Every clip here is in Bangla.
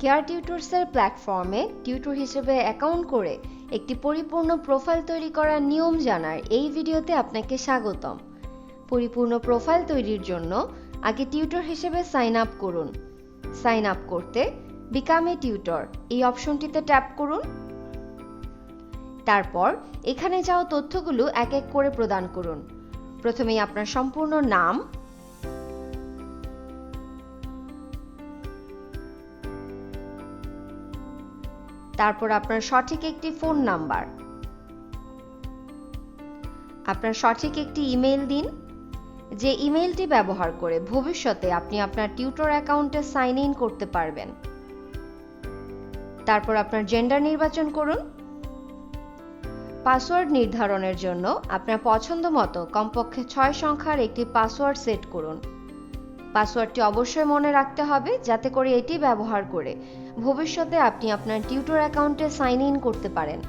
Caretutors-এর প্ল্যাটফর্মে টিউটর হিসেবে অ্যাকাউন্ট করে একটি পরিপূর্ণ প্রোফাইল তৈরি করার নিয়ম জানার এই ভিডিওতে আপনাকে স্বাগতম। পরিপূর্ণ প্রোফাইল তৈরির জন্য আগে টিউটর হিসেবে সাইন আপ করুন। সাইন আপ করতে বিকাম এ টিউটর এই অপশনটিতে ট্যাপ করুন। তারপর এখানে যাওয়া তথ্যগুলো এক এক করে প্রদান করুন। প্রথমেই আপনার সম্পূর্ণ নাম, তারপর আপনার সঠিক একটি ফোন নাম্বার, আপনার সঠিক একটি ইমেল দিন, যে ইমেলটি ব্যবহার করে ভবিষ্যতে আপনি আপনার টিউটর অ্যাকাউন্টে সাইন ইন করতে পারবেন। তারপর আপনার জেন্ডার নির্বাচন করুন। পাসওয়ার্ড নির্ধারণের জন্য আপনার পছন্দ মতো কমপক্ষে 6 সংখ্যার একটি পাসওয়ার্ড সেট করুন। পাসওয়ার্ডটি অবশ্যই মনে রাখতে হবে যাতে করে এটি ব্যবহার করে ভবিষ্যতে আপনি আপনার টিউটর অ্যাকাউন্টে সাইন ইন করতে পারেন।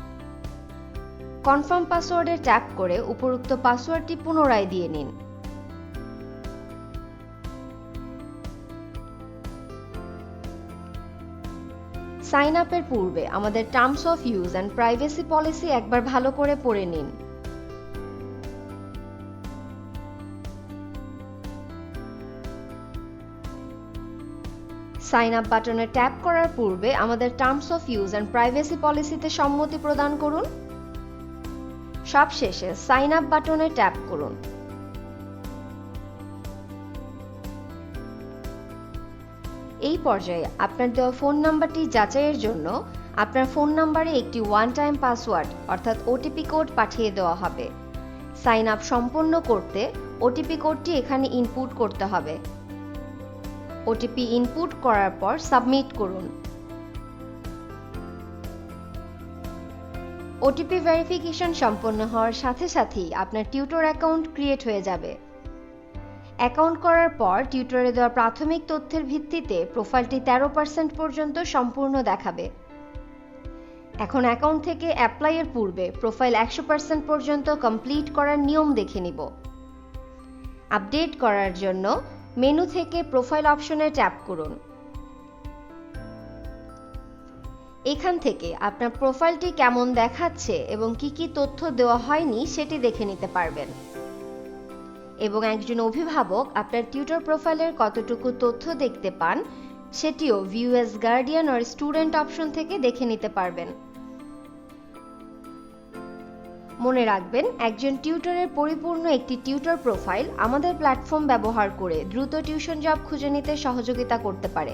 কনফার্ম পাসওয়ার্ডে ট্যাপ করে উপরোক্ত পাসওয়ার্ডটি পুনরায় দিয়ে নিন। সাইন আপের পূর্বে আমাদের terms of use and privacy policy একবার ভালো করে পড়ে নিন। সাইন আপ বাটনে ট্যাপ করার পূর্বে আমাদের terms of use and privacy পলিসিতে সম্মতি প্রদান করুন। সবশেষে সাইন আপ বাটনে ট্যাপ করুন। এই পর্যায়ে আপনার দেওয়া ফোন নাম্বারটি যাচাইয়ের জন্য আপনার ফোন নাম্বারে একটি ওয়ান টাইম পাসওয়ার্ড অর্থাৎ ওটিপি কোড পাঠিয়ে দেওয়া হবে। সাইন আপ সম্পন্ন করতে ওটিপি কোডটি এখানে ইনপুট করতে হবে। ওটিপি ইনপুট করার পর সাবমিট করুন। ওটিপি ভেরিফিকেশন সম্পন্ন হওয়ার সাথে সাথেই আপনার টিউটর অ্যাকাউন্ট ক্রিয়েট হয়ে যাবে। অ্যাকাউন্ট করার পর টিউটরে দেওয়া প্রাথমিক তথ্যের ভিত্তিতে প্রোফাইলটি 13% পর্যন্ত সম্পূর্ণ দেখাবে। এখন অ্যাকাউন্ট থেকে অ্যাপ্লাইয়ের পূর্বে প্রোফাইল 100% পর্যন্ত কমপ্লিট করার নিয়ম দেখে নিব। আপডেট করার জন্য মেনু থেকে প্রোফাইল অপশনে ট্যাপ করুন। এখান থেকে আপনার প্রোফাইলটি কেমন দেখাচ্ছে এবং কি কি তথ্য দেওয়া হয়নি সেটি দেখে নিতে পারবেন। এবং একজন অভিভাবক আপনার টিউটর প্রোফাইলের কতটুকু তথ্য দেখতে পান সেটিও view as guardian or student option থেকে দেখে নিতে পারবেন। মনে রাখবেন, একজন টিউটরের পরিপূর্ণ একটি টিউটর প্রোফাইল আমাদের প্ল্যাটফর্ম ব্যবহার করে দ্রুত টিউশন জব খুঁজে নিতে সহযোগিতা করতে পারে।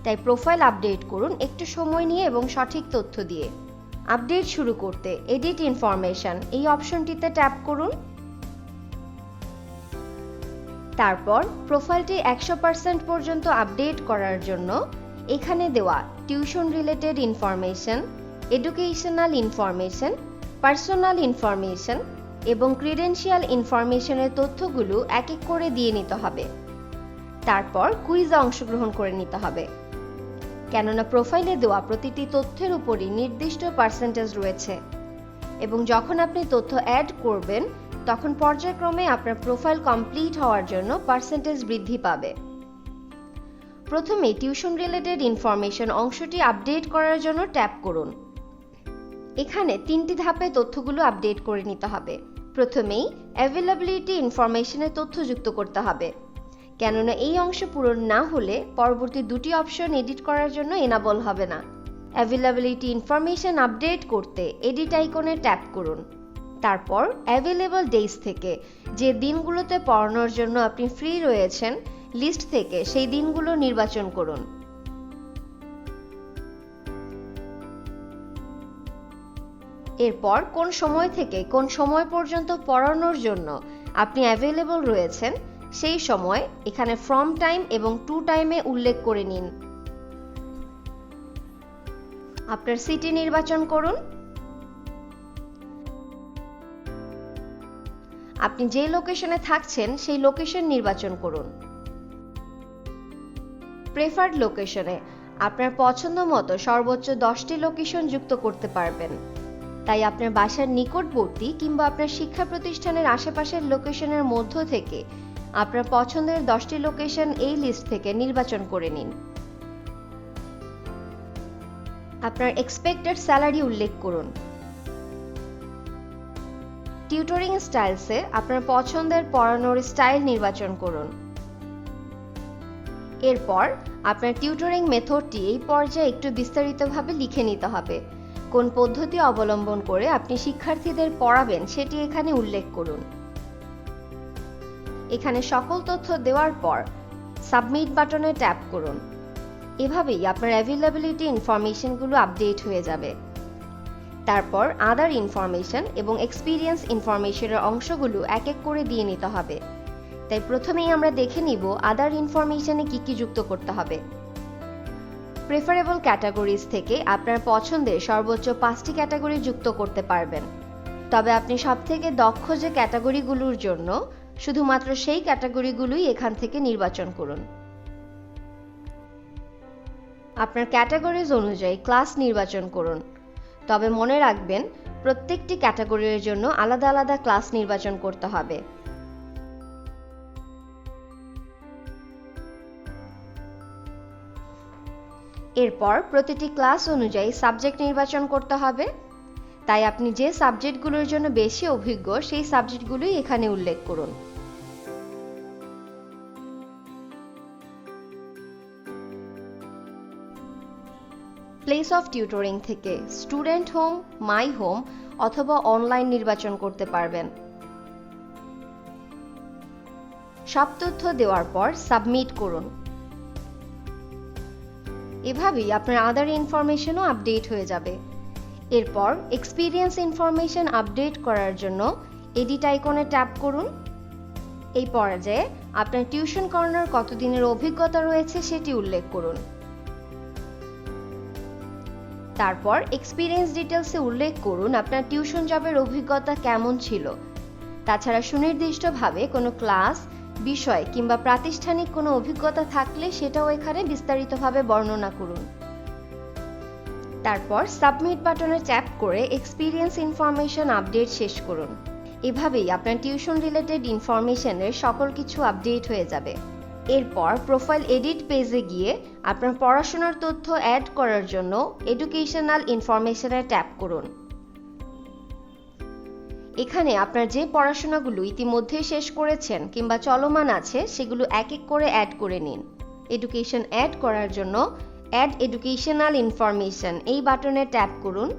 তাই প্রোফাইল আপডেট করুন একটু সময় নিয়ে এবং সঠিক তথ্য দিয়ে। আপডেট শুরু করতে এডিট ইনফরমেশন এই অপশনটিতে ট্যাপ করুন। তারপর প্রোফাইলটি 100% পর্যন্ত আপডেট করার জন্য এখানে দেওয়া tuition related information, educational information, personal information এবং ক্রিডেন্সিয়াল ইনফরমেশনের তথ্যগুলো এক এক করে দিয়ে নিতে হবে। তারপর কুইজে অংশগ্রহণ করে নিতে হবে, কেননা প্রোফাইলে দেওয়া প্রতিটি তথ্যের উপরই নির্দিষ্ট পার্সেন্টেজ রয়েছে এবং যখন আপনি তথ্য অ্যাড করবেন তখন পর্যায়ক্রমে আপনার প্রোফাইল কমপ্লিট হওয়ার জন্য পার্সেন্টেজ বৃদ্ধি পাবে। প্রথমে টিউশন রিলেটেড ইনফরমেশন অংশটি আপডেট করার জন্য ট্যাপ করুন। এখানে 3টি ধাপে তথ্যগুলো আপডেট করে নিতে হবে। প্রথমেই অ্যাভেলেবিলিটি ইনফরমেশনের তথ্য যুক্ত করতে হবে, কেননা এই অংশ পূরণ না হলে পরবর্তী 2টি অপশন এডিট করার জন্য এনাবল হবে না। অ্যাভেলেবিলিটি ইনফরমেশন আপডেট করতে এডিট আইকনে ট্যাপ করুন। তারপর অ্যাভেলেবল ডেজ থেকে যে দিনগুলোতে পড়ানোর জন্য আপনি ফ্রি রয়েছেন লিস্ট থেকে সেই দিনগুলো নির্বাচন করুন। এরপর কোন সময় থেকে কোন সময় পর্যন্ত পড়ানোর জন্য আপনি অ্যাভেলেবল রয়েছেন সেই সময় এখানে ফ্রম টাইম এবং টু টাইমে উল্লেখ করে নিন। আপনার সিটি নির্বাচন করুন। আপনি যে লোকেশনে থাকছেন সেই লোকেশন নির্বাচন করুন। প্রেফার্ড লোকেশনে আপনার পছন্দ মতো সর্বোচ্চ 10টি লোকেশন যুক্ত করতে পারবেন। তাই আপনার বাসার নিকটবর্তী কিংবা আপনার শিক্ষা প্রতিষ্ঠানের আশেপাশের লোকেশনের মধ্য থেকে আপনার পছন্দের 10টি লোকেশন এই লিস্ট থেকে নির্বাচন করে নিন। আপনার এক্সপেক্টেড স্যালারি উল্লেখ করুন। টিউটরিং স্টাইলসে আপনার পছন্দের পড়ানোর স্টাইল নির্বাচন করুন। এরপর আপনার টিউটরিং মেথডটি এই পর্যায়ে একটু বিস্তারিতভাবে লিখে নিতে হবে। কোন পদ্ধতি অবলম্বন করে আপনি শিক্ষার্থীদের পড়াবেন সেটি এখানে উল্লেখ করুন। এখানে সকল তথ্য দেওয়ার পর সাবমিট বাটনে ট্যাপ করুন। এভাবেই আপনার অ্যাভেলেবিলিটি ইনফরমেশনগুলো আপডেট হয়ে যাবে। তারপর আদার ইনফরমেশন এবং এক্সপিরিয়েন্স ইনফরমেশনের অংশগুলো এক এক করে দিয়ে নিতে হবে। তাই প্রথমেই আমরা দেখে নিব আদার ইনফরমেশনে কি কি যুক্ত করতে হবে। প্রেফারেবল ক্যাটাগরিজ থেকে আপনার পছন্দের সর্বোচ্চ 5টি ক্যাটাগরি যুক্ত করতে পারবেন। তবে আপনি সবথেকে দক্ষ যে ক্যাটাগরিগুলোর জন্য শুধুমাত্র সেই ক্যাটাগরিগুলোই এখান থেকে নির্বাচন করুন। আপনার ক্যাটাগরিজ অনুযায়ী ক্লাস নির্বাচন করুন। তবে মনে রাখবেন প্রত্যেকটি ক্যাটাগরির জন্য আলাদা আলাদা ক্লাস নির্বাচন করতে হবে। এরপর প্রতিটি ক্লাস অনুযায়ী সাবজেক্ট নির্বাচন করতে হবে। তাই আপনি যে সাবজেক্টগুলোর জন্য বেশি অভিজ্ঞ সেই সাবজেক্টগুলোই এখানে উল্লেখ করুন। প্লেস অফ টিউটরিং থেকে স্টুডেন্ট হোম, মাই হোম অথবা অনলাইন নির্বাচন করতে পারবেন। সব তথ্য দেওয়ার পর সাবমিট করুন। এভাবেই আপনার আদার ইনফরমেশনও আপডেট হয়ে যাবে। এরপর এক্সপিরিয়েন্স ইনফরমেশন আপডেট করার জন্য এডিট আইকনে ট্যাপ করুন। এই পর্যায়ে আপনার টিউশন করানোর কতদিনের অভিজ্ঞতা রয়েছে সেটি উল্লেখ করুন। তারপর এক্সপিরিয়েন্স ডিটেলসে উল্লেখ করুন আপনার টিউশন জবের অভিজ্ঞতা কেমন ছিল। তাছাড়া সুনির্দিষ্টভাবে কোনো ক্লাস, বিষয় কিংবা প্রাতিষ্ঠানিক কোনো অভিজ্ঞতা থাকলে সেটাও এখানে বিস্তারিতভাবে বর্ণনা করুন। তারপর সাবমিট বাটনে ট্যাপ করে এক্সপিরিয়েন্স ইনফরমেশন আপডেট শেষ করুন। এভাবেই আপনার টিউশন রিলেটেড ইনফরমেশনের সকল কিছু আপডেট হয়ে যাবে। এরপর প্রোফাইল এডিট পেজে গিয়ে আপনার পড়াশোনার তথ্য অ্যাড করার জন্য এডুকেশনাল ইনফরমেশনে ট্যাপ করুন। এখানে আপনার যে পড়াশোনাগুলো ইতিমধ্যে শেষ করেছেন কিংবা চলমান আছে সেগুলো এক এক করে অ্যাড করে নিন। এডুকেশন অ্যাড করার জন্য অ্যাড এডুকেশনাল ইনফরমেশন এই বাটনে ট্যাপ করুন।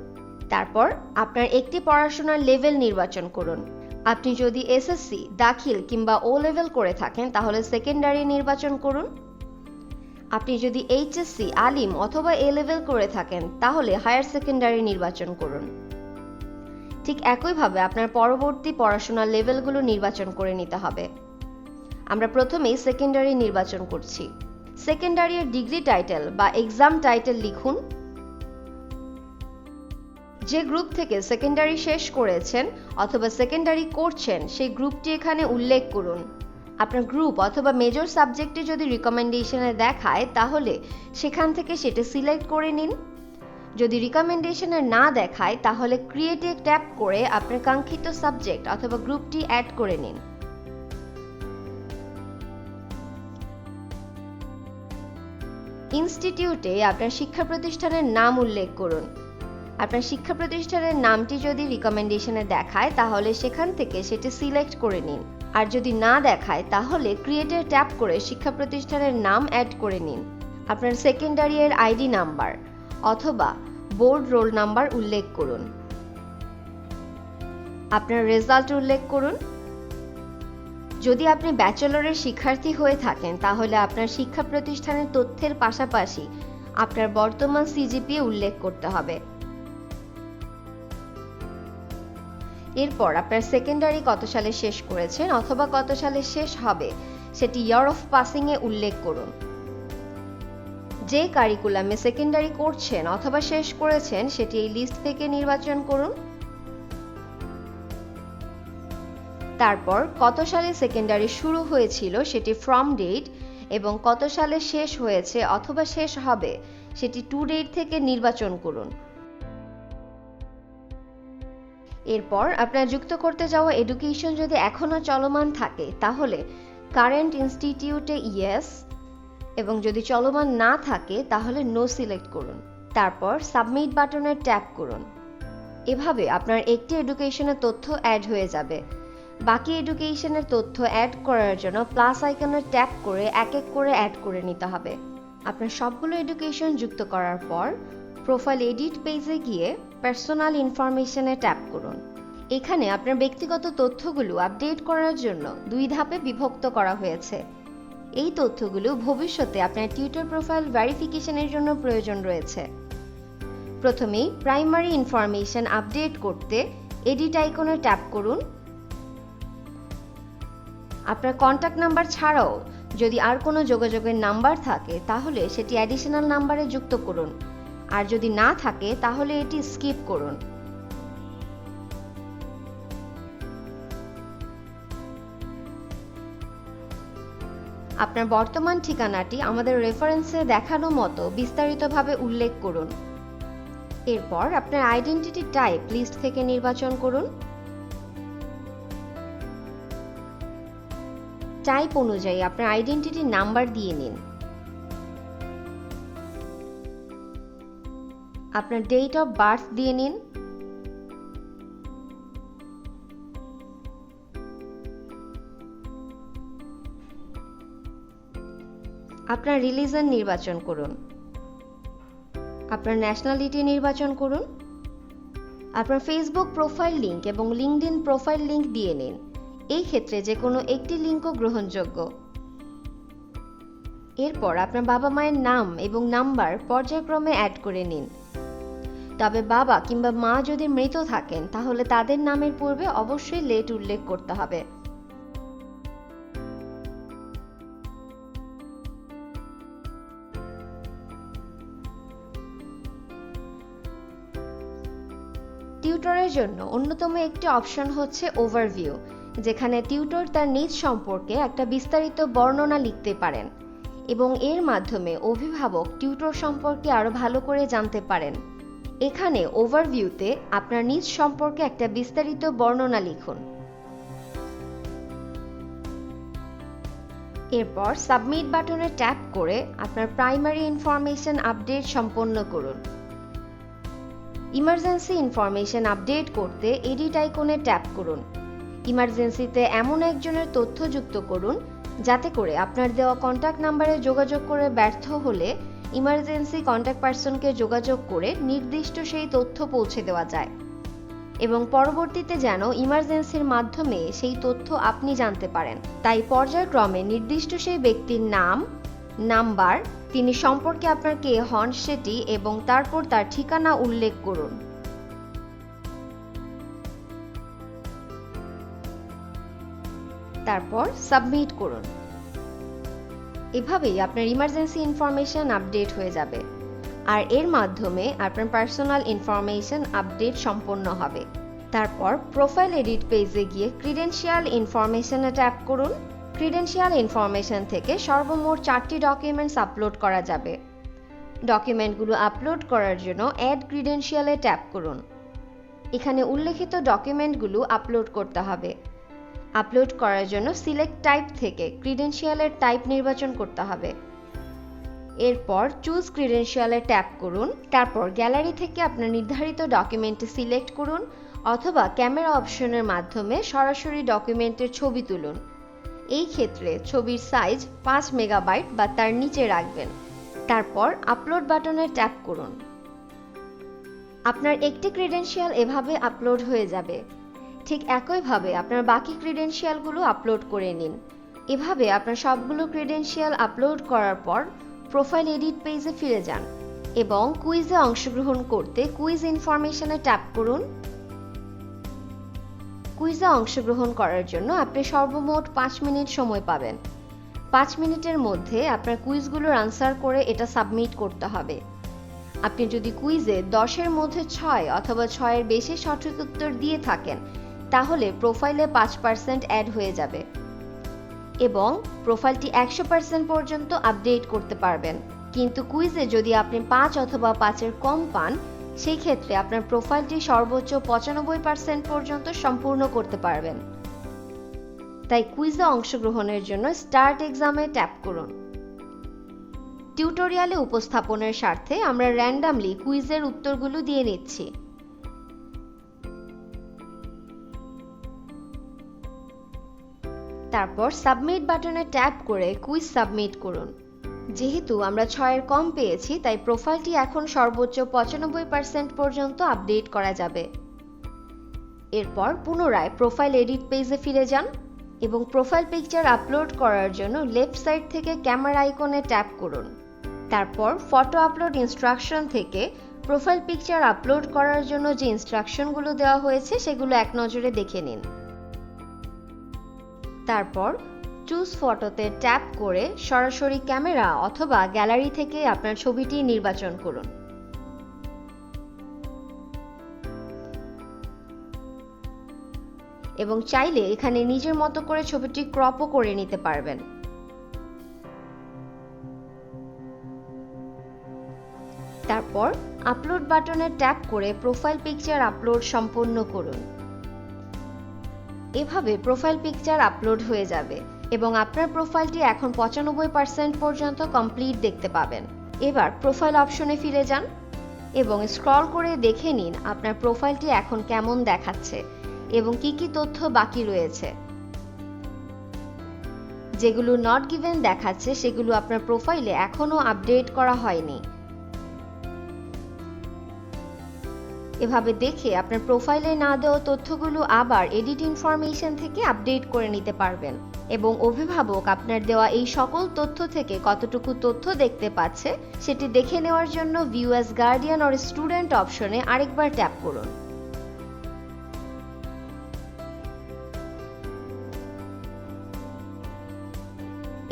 তারপর আপনার একটি পড়াশোনার লেভেল নির্বাচন করুন। আপনি যদি এসএসসি, দাখিল কিংবা ও লেভেল করে থাকেন তাহলে সেকেন্ডারি নির্বাচন করুন। আপনি যদি এইচএসসি, আলিম অথবা এ লেভেল করে থাকেন তাহলে হায়ার সেকেন্ডারি নির্বাচন করুন। ঠিক একইভাবে আপনার পরবর্তী পড়াশোনার লেভেলগুলো নির্বাচন করে নিতে হবে। আমরা প্রথমেই সেকেন্ডারি নির্বাচন করছি। সেকেন্ডারির ডিগ্রি টাইটেল বা এক্সাম টাইটেল লিখুন। যে গ্রুপ থেকে সেকেন্ডারি শেষ করেছেন অথবা সেকেন্ডারি করছেন সেই গ্রুপটি এখানে উল্লেখ করুন। আপনার গ্রুপ অথবা মেজর সাবজেক্টে যদি রিকমেন্ডেশনে দেখায় তাহলে সেখান থেকে সেটা সিলেক্ট করে নিন। যদি রিকমেন্ডেশনে না দেখায় তাহলে ক্রিয়েটে ট্যাপ করে আপনার কাঙ্ক্ষিত সাবজেক্ট অথবা গ্রুপটি অ্যাড করে নিন। ইনস্টিটিউটে আপনার শিক্ষা প্রতিষ্ঠানের নাম উল্লেখ করুন। আপনার শিক্ষা প্রতিষ্ঠানের নামটি যদি রিকমেন্ডেশনে দেখায় তাহলে সেখান থেকে সেটি সিলেক্ট করে নিন। আর যদি না দেখায় তাহলে ক্রিয়েটে ট্যাপ করে শিক্ষা প্রতিষ্ঠানের নাম অ্যাড করে নিন। আপনার সেকেন্ডারি এর আইডি নাম্বার অথবা বোর্ড রোল নাম্বার উল্লেখ করুন। আপনার রেজাল্ট উল্লেখ করুন। যদি আপনি ব্যাচেলরের শিক্ষার্থী হয়ে থাকেন তাহলে আপনার শিক্ষা প্রতিষ্ঠানের তথ্যের পাশাপাশি আপনার বর্তমান সিজিপিএ উল্লেখ করতে হবে। এরপর আপনার সেকেন্ডারি কত সালে শেষ করেছেন অথবা কত সালে শেষ হবে সেটি ইয়ার অফ পাসিং এ উল্লেখ করুন। যে কারিকুলামে সেকেন্ডারি করছেন অথবা শেষ করেছেন সেটি এই লিস্ট থেকে নির্বাচন করুন। তারপর কত সালে সেকেন্ডারি শুরু হয়েছিল সেটি ফ্রম ডেট এবং কত সালে শেষ হয়েছে অথবা শেষ হবে সেটি টু ডেট থেকে নির্বাচন করুন। এরপর আপনার যুক্ত করতে যাওয়া এডুকেশন যদি এখনো চলমান থাকে তাহলে কারেন্ট ইনস্টিটিউটে ইয়েস এবং যদি চলমান না থাকে তাহলে নো সিলেক্ট করুন। তারপর সাবমিট বাটনে ট্যাপ করুন। এভাবে আপনার একটি এডুকেশনের তথ্য অ্যাড হয়ে যাবে। বাকি এডুকেশনের তথ্য অ্যাড করার জন্য প্লাস আইকনে ট্যাপ করে এক এক করে অ্যাড করে নিতে হবে। আপনার সবগুলো এডুকেশন যুক্ত করার পর প্রোফাইল এডিট পেজে গিয়ে পার্সোনাল ইনফরমেশনে ট্যাপ করুন। এখানে আপনার ব্যক্তিগত তথ্যগুলো আপডেট করার জন্য 2 ধাপে বিভক্ত করা হয়েছে। এই তথ্যগুলো ভবিষ্যতে আপনার টিউটর প্রোফাইল ভেরিফিকেশনের জন্য প্রয়োজন রয়েছে। প্রথমেই প্রাইমারি ইনফরমেশন আপডেট করতে এডিট আইকনে ট্যাপ করুন। আপনার কন্ট্যাক্ট নাম্বার ছাড়াও যদি আর কোনো যোগাযোগের নাম্বার থাকে তাহলে সেটি অ্যাডিশনাল নাম্বারে যুক্ত করুন, আর যদি না থাকে তাহলে এটি স্কিপ করুন। আপনার বর্তমান ঠিকানাটি আমাদের রেফারেন্সে দেখানো মতো বিস্তারিতভাবে উল্লেখ করুন। এরপর আপনার আইডেন্টিটি টাইপ লিস্ট থেকে নির্বাচন করুন। টাইপ অনুযায়ী আপনার আইডেন্টিটি নাম্বার দিয়ে নিন। আপনার ডেট অফ বার্থ দিয়ে নিন। আপনার রিলিজন নির্বাচন করুন। আপনার ন্যাশনালিটি নির্বাচন করুন। আপনার ফেসবুক প্রোফাইল লিংক এবং লিঙ্কডইন প্রোফাইল লিংক দিয়ে নিন। এই ক্ষেত্রে যে কোনো একটি লিঙ্কও গ্রহণযোগ্য। এরপর আপনার বাবা মায়ের নাম এবং নাম্বার পর্যায়ক্রমে অ্যাড করে নিন। তবে বাবা কিংবা মা যদি মৃত থাকেন তাহলে তাদের নামের পূর্বে অবশ্যই লেট উল্লেখ করতে হবে। টিউটরের জন্য অন্যতম একটি অপশন হচ্ছে ওভারভিউ, যেখানে টিউটর তার নিজ সম্পর্কে একটা বিস্তারিত বর্ণনা লিখতে পারেন এবং এর মাধ্যমে অভিভাবক টিউটর সম্পর্কে আরো ভালো করে জানতে পারেন। এখানে ওভারভিউতে আপনার নিজ সম্পর্কে একটা বিস্তারিত বর্ণনা লিখুন। এরপর সাবমিট বাটনে ট্যাপ করে আপনার প্রাইমারি ইনফরমেশন আপডেট সম্পন্ন করুন। ইমার্জেন্সি ইনফরমেশন আপডেট করতে এডিট আইকনে ট্যাপ করুন। ইমার্জেন্সিতে এমন একজনের তথ্য যুক্ত করুন যাতে করে আপনার দেওয়া কন্ট্যাক্ট নাম্বারে যোগাযোগ করে ব্যর্থ হলে ইমার্জেন্সি কন্ট্যাক্ট পারসনকে যোগাযোগ করে নির্দিষ্ট সেই তথ্য পৌঁছে দেওয়া যায় এবং পরবর্তীতে যেন ইমার্জেন্সির মাধ্যমে সেই তথ্য আপনি জানতে পারেন। তাই পর্যায়ক্রমে নির্দিষ্ট সেই ব্যক্তির নাম, নাম্বার, তিনি সম্পর্কে আপনার কে হন সেটি এবং তারপর তার ঠিকানা উল্লেখ করুন। তারপর সাবমিট করুন। এভাবেই আপনার ইমার্জেন্সি ইনফরমেশন আপডেট হয়ে যাবে আর এর মাধ্যমে আপনার পার্সোনাল ইনফরমেশন আপডেট সম্পন্ন হবে। তারপর প্রোফাইল এডিট পেজে গিয়ে ক্রিডেনশিয়াল ইনফরমেশনে ট্যাপ করুন। ক্রিডেনশিয়াল ইনফরমেশন থেকে সর্বমোট 4টি ডকুমেন্টস আপলোড করা যাবে। ডকুমেন্টগুলো আপলোড করার জন্য অ্যাড ক্রিডেনশিয়ালে ট্যাপ করুন। এখানে উল্লেখিত ডকুমেন্টগুলো আপলোড করতে হবে। আপলোড করার জন্য সিলেক্ট টাইপ থেকে ক্রিডেনশিয়ালের টাইপ নির্বাচন করতে হবে। এরপর চুজ ক্রিডেনশিয়ালে ট্যাপ করুন। তারপর গ্যালারি থেকে আপনার নির্ধারিত ডকুমেন্টটি সিলেক্ট করুন অথবা ক্যামেরা অপশনের মাধ্যমে সরাসরি ডকুমেন্টের ছবি তুলুন। এই ক্ষেত্রে ছবির সাইজ 5 মেগাবাইট বা তার নিচে রাখবেন। তারপর আপলোড বাটনে ট্যাপ করুন। আপনার একটি ক্রিডেনশিয়াল এভাবে আপলোড হয়ে যাবে। ঠিক একইভাবে আপনার বাকি ক্রিডেনশিয়ালগুলো আপলোড করে নিন। এভাবে আপনার সবগুলো ক্রিডেনশিয়াল আপলোড করার পর প্রোফাইল এডিট পেজে ফিরে যান এবং কুইজে অংশগ্রহণ করতে কুইজ ইনফরমেশনে ট্যাপ করুন। কুইজে অংশগ্রহণ করার জন্য আপনি সর্বমোট 5 মিনিট সময় পাবেন। 5 মিনিটের মধ্যে আপনার কুইজগুলোর আনসার করে এটা সাবমিট করতে হবে। আপনি যদি কুইজে 10-এর মধ্যে 6 অথবা 6-এর বেশি সঠিক উত্তর দিয়ে থাকেন তাহলে প্রোফাইলে 5% অ্যাড হয়ে যাবে এবং প্রোফাইলটি 100% পর্যন্ত আপডেট করতে পারবেন। কিন্তু কুইজে যদি আপনি 5 অথবা 5-এর কম পান সেই ক্ষেত্রে আপনার প্রোফাইলটি সর্বোচ্চ 95% পর্যন্ত সম্পূর্ণ করতে পারবেন। তাই কুইজে অংশগ্রহণের জন্য স্টার্ট এক্সামে ট্যাপ করুন। টিউটোরিয়ালে উপস্থাপনের স্বার্থে আমরা র্যান্ডামলি কুইজের উত্তরগুলো দিয়ে নিচ্ছি। তারপর সাবমিট বাটনে ট্যাপ করে কুইজ সাবমিট করুন। যেহেতু আমরা 6-এর কম পেয়েছি, তাই প্রোফাইলটি এখন সর্বোচ্চ 95% পর্যন্ত আপডেট করা যাবে। এরপর পুনরায় প্রোফাইল এডিট পেজে ফিরে যান এবং প্রোফাইল পিকচার আপলোড করার জন্য লেফট সাইড থেকে ক্যামেরা আইকনে ট্যাপ করুন। তারপর ফটো আপলোড ইনস্ট্রাকশন থেকে প্রোফাইল পিকচার আপলোড করার জন্য যে ইনস্ট্রাকশনগুলো দেওয়া হয়েছে সেগুলো এক নজরে দেখে নিন। তারপর চুজ ফটোতে ট্যাপ করে সরাসরি ক্যামেরা অথবা গ্যালারি থেকে আপনার ছবিটি নির্বাচন করুন। এবং চাইলে এখানে নিজের মতো করে ছবিটি ক্রপও করে নিতে পারবেন। তারপর আপলোড বাটনে ট্যাপ করে প্রোফাইল পিকচার আপলোড সম্পন্ন করুন। এভাবে প্রোফাইল পিকচার আপলোড হয়ে যাবে এবং আপনার প্রোফাইলটি এখন 95% পর্যন্ত কমপ্লিট দেখতে পাবেন। এবার প্রোফাইল অপশনে ফিরে যান এবং স্ক্রল করে দেখে নিন আপনার প্রোফাইলটি এখন কেমন দেখাচ্ছে এবং কি কি তথ্য বাকি রয়েছে। যেগুলো নট গিভেন দেখাচ্ছে সেগুলো আপনার প্রোফাইলে এখনো আপডেট করা হয়নি। এভাবে দেখে আপনার প্রোফাইলে না দেওয়া তথ্যগুলো আবার এডিট ইনফরমেশন থেকে আপডেট করে নিতে পারবেন এবং অভিভাবক আপনার দেওয়া এই সকল তথ্য থেকে কতটুকু তথ্য দেখতে পাচ্ছে সেটি দেখে নেওয়ার জন্য view as guardian or student অপশনে আরেকবার ট্যাপ করুন।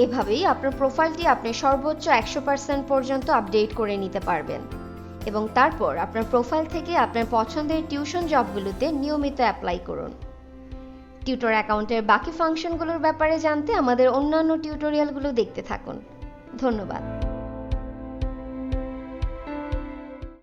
এভাবেই আপনার প্রোফাইলটি আপনি সর্বোচ্চ 100% পর্যন্ত আপডেট করে নিতে পারবেন এবং তারপর আপনার প্রোফাইল থেকে আপনার পছন্দের টিউশন জবগুলোতে নিয়মিত অ্যাপ্লাই করুন। টিউটর অ্যাকাউন্টের বাকি ফাংশনগুলোর ব্যাপারে জানতে আমাদের অন্যান্য টিউটোরিয়ালগুলো দেখতে থাকুন। ধন্যবাদ।